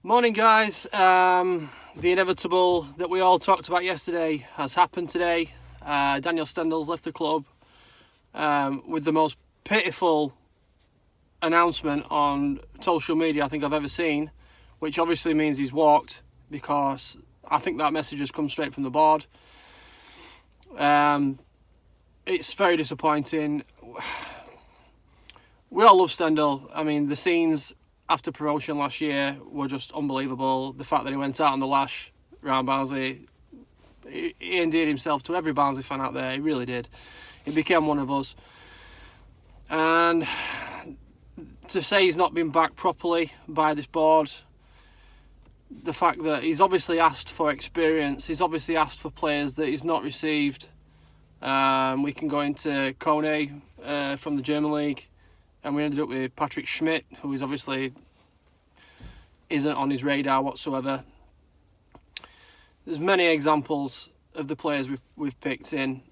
Morning guys, the inevitable that we all talked about yesterday has happened today. Daniel Stendels left the club with the most pitiful announcement on social media I think I've ever seen, which obviously means he's walked, because I think that message has come straight from the board. It's very disappointing. We all love Stendel. I mean, the scenes after promotion last year were just unbelievable. The fact that he went out on the lash around Barnsley, he endeared himself to every Barnsley fan out there. He really did. He became one of us. And to say he's not been backed properly by this board, the fact that he's obviously asked for experience, he's obviously asked for players that he's not received. We can go into Kone from the German league, and we ended up with Patrick Schmidt, who is obviously isn't on his radar whatsoever. There's many examples of the players we've picked in.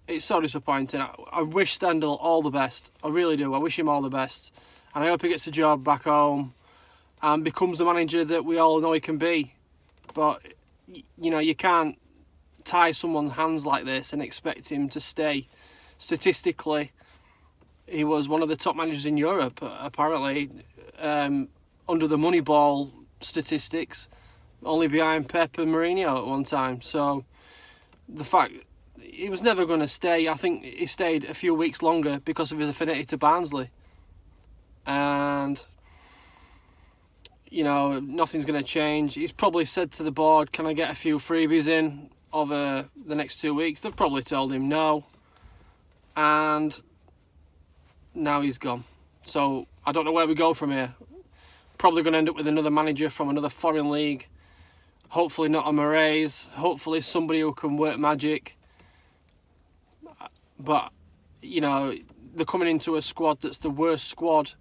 It's so disappointing. I wish Stendel all the best. I really do. I wish him all the best. And I hope he gets a job back home and becomes the manager that we all know he can be. But, you know, you can't tie someone's hands like this and expect him to stay. Statistically, he was one of the top managers in Europe, apparently, under the Moneyball statistics, only behind Pep and Mourinho at one time. So the fact he was never going to stay, I think he stayed a few weeks longer because of his affinity to Barnsley. And, you know, nothing's going to change. He's probably said to the board, can I get a few freebies in over the next 2 weeks? They've probably told him no. And now he's gone. So I don't know where we go from here. Probably going to end up with another manager from another foreign league. Hopefully not a Moraes. Hopefully somebody who can work magic. But, you know, they're coming into a squad that's the worst squad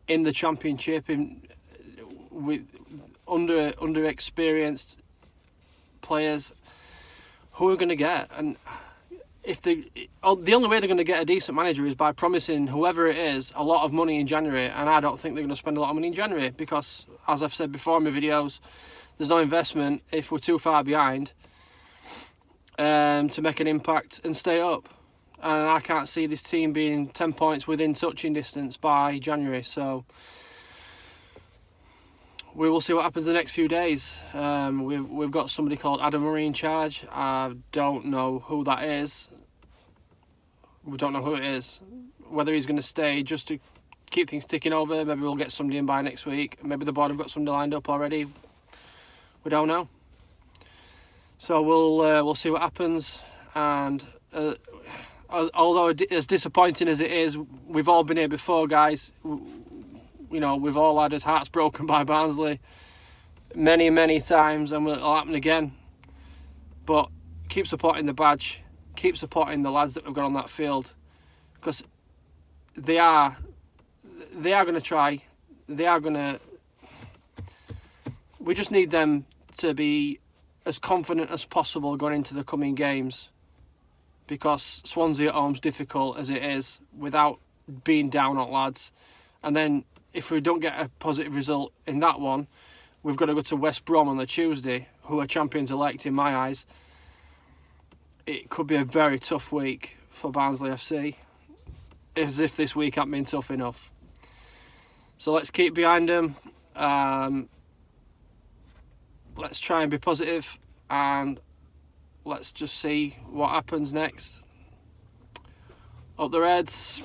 in the Championship, with under experienced players. Who are going to get? And the only way they're going to get a decent manager is by promising whoever it is a lot of money in January, and I don't think they're going to spend a lot of money in January because, as I've said before in my videos, there's no investment if we're too far behind to make an impact and stay up. And I can't see this team being 10 points within touching distance by January. So we will see what happens the next few days. We've got somebody called Adam Murray in charge. I don't know who that is. We don't know who it is. Whether he's going to stay just to keep things ticking over. Maybe we'll get somebody in by next week. Maybe the board have got somebody lined up already. We don't know. So we'll see what happens. And although as disappointing as it is, we've all been here before, guys. You know, we've all had our hearts broken by Barnsley many, many times, and it'll happen again. But keep supporting the badge, keep supporting the lads that we've got on that field, because they are going to try. They are going to. We just need them to be as confident as possible going into the coming games, because Swansea at home's difficult as it is without being down on lads, and then if we don't get a positive result in that one, we've got to go to West Brom on the Tuesday, who are champions-elect in my eyes. It could be a very tough week for Barnsley FC, as if this week hasn't been tough enough. So let's keep behind them. Let's try and be positive, and let's just see what happens next. Up the Reds.